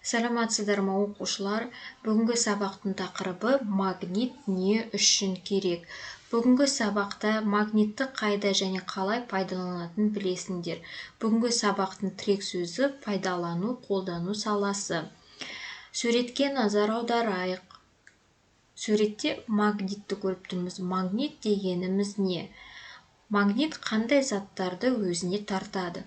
Саламатсыздар ма оқушылар? Бүгінгі сабақтың тақырыбы магнит не үшін керек? Бүгінгі сабақта магнитті қайда және қалай пайдаланатынын білесіңдер. Бүгінгі сабақтың тірек сөзі пайдалану, қолдану саласы. Суретке назар аударайық. Суретте магнитті көріп тұрмыз. Магнит дегеніміз не? Магнит қандай заттарды өзіне тартады?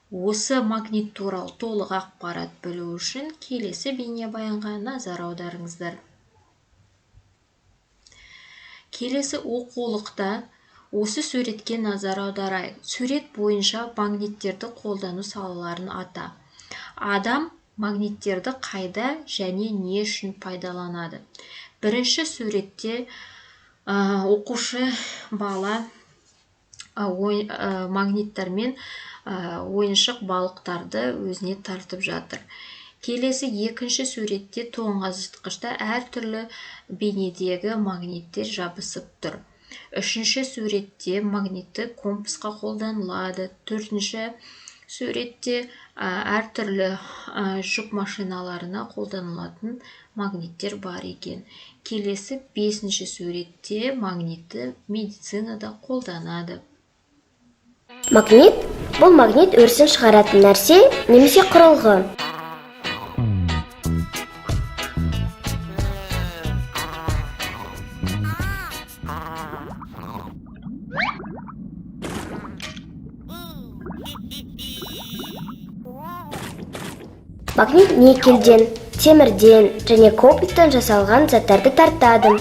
Осы магнит туралы толық ақпарат білу үшін келесі бейнебаянға назар аударыңыздар. Келесі оқулықта осы суретке назар аударайық. Сурет бойынша магниттерді қолдану салаларын ата. Адам магниттерді қайда және не үшін пайдаланады? Бірінші суретте оқушы бала магниттармен ойыншық балықтарды өзіне тартып жатыр. Келесі екінші суретте тоңазытқышта әртүрлі бейнедегі магниттер жабысып тұр. Үшінші суретте магнитті компасқа қолданылады. Төртінші суретте әртүрлі жүк машиналарына қолданылатын магниттер бар екен. Келесі бесінші суретте магнитті медицинада қолданады. Магнит – бұл магнит өрісін шығаратын нәрсе немесе құрылғы. Магнит никельден, темірден және кобальттан жасалған заттарды тартады.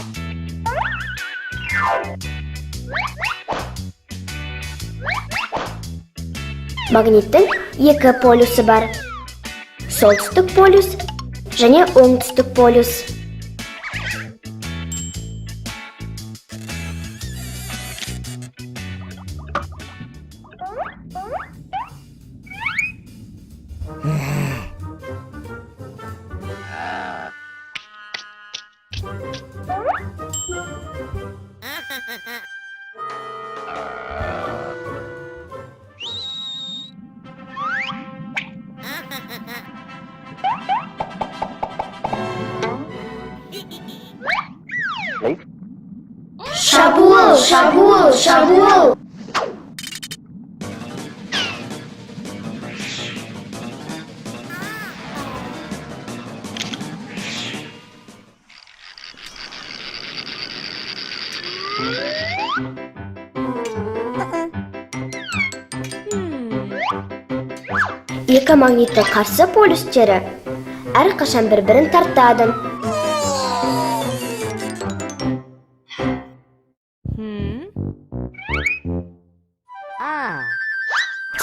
Магниттің екі полюсы бар. Солтүстік полюс және оңтүстік полюс. Шабуыл, шабуыл, шабуыл. Екі магниттің қарсы полюстері әрқашан бір-бірін тартады.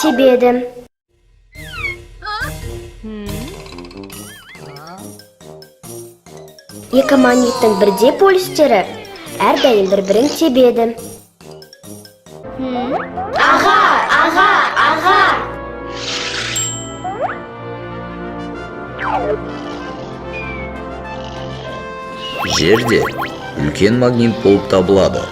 Тебеді. Екі магниттің бірдей полюстері әрдайым бір-бірін тебеді. Аға, аға, аға. Жерде үлкен магнит болып табылады.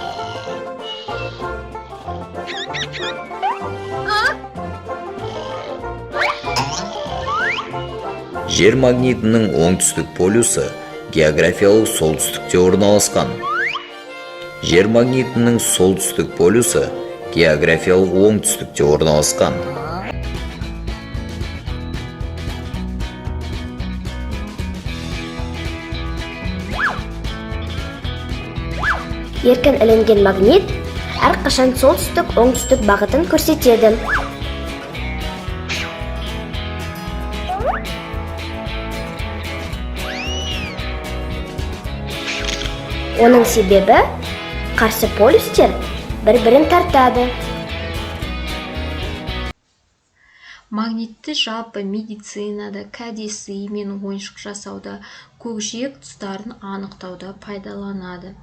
Жер магнитінің оңтүстік полюсы географиялық солтүстікте орналасқан. Жер магнитінің солтүстік полюсы географиялық оңтүстікте орналасқан. Еркін ілінген магнит әрқашан солтүстік-оңтүстік бағытын көрсетеді. Оның себебі қарсы полюстер бір-бірін тартады. Магнитті жалпы медицинада, кәдесый мен ойыншық жасауда, көкжиек тұстарын анықтауда пайдаланады.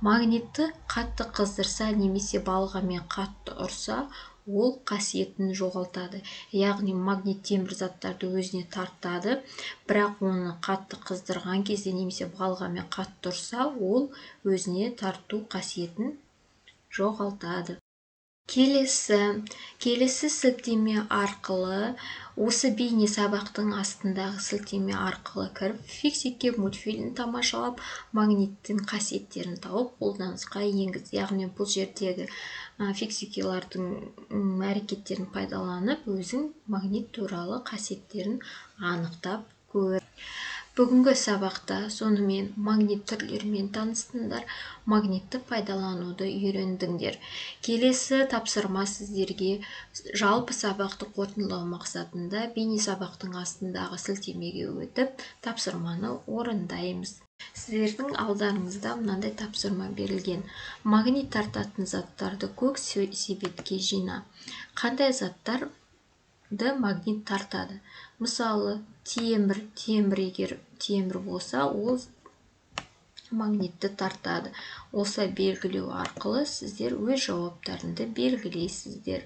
Магнитті қатты қыздырса немесе балғамен қатты ұрса, ол қасиетін жоғалтады. Яғни магнит темір заттарды өзіне тартады, бірақ оны қатты қыздырған кезде немесе балғамен қатты ұрса, ол өзіне тарту қасиетін жоғалтады. Келесі сілтеме арқылы, осы бейне сабақтың астындағы сілтеме арқылы кіріп, фиксикке мультфильм тамашалап, магниттің қасиеттерін тауып, қолданысқа енгіз. Яғни бұл жердегі фиксикелардың әрекеттерін пайдаланып, өзің магнит туралы қасиеттерін анықтап көр. Бүгінгі сабақта сонымен магнит түрлерімен таныстыңдар, магнитті пайдалануды үйрендіңдер. Келесі тапсырма сіздерге жалпы сабақты қорытындылау мақсатында бейне сабақтың астындағы сілтемеге өтіп, тапсырманы орындаймыз. Сіздердің алдарыңызда мынандай тапсырма берілген. Магнит тартатын заттарды көк себетке жина. Қандай заттар магнит тартады? Мысалы, темір егер темір болса, ол магнитті тартады. Осы белгілеу арқылы сіздер өз жауаптарыңды белгілейсіздер.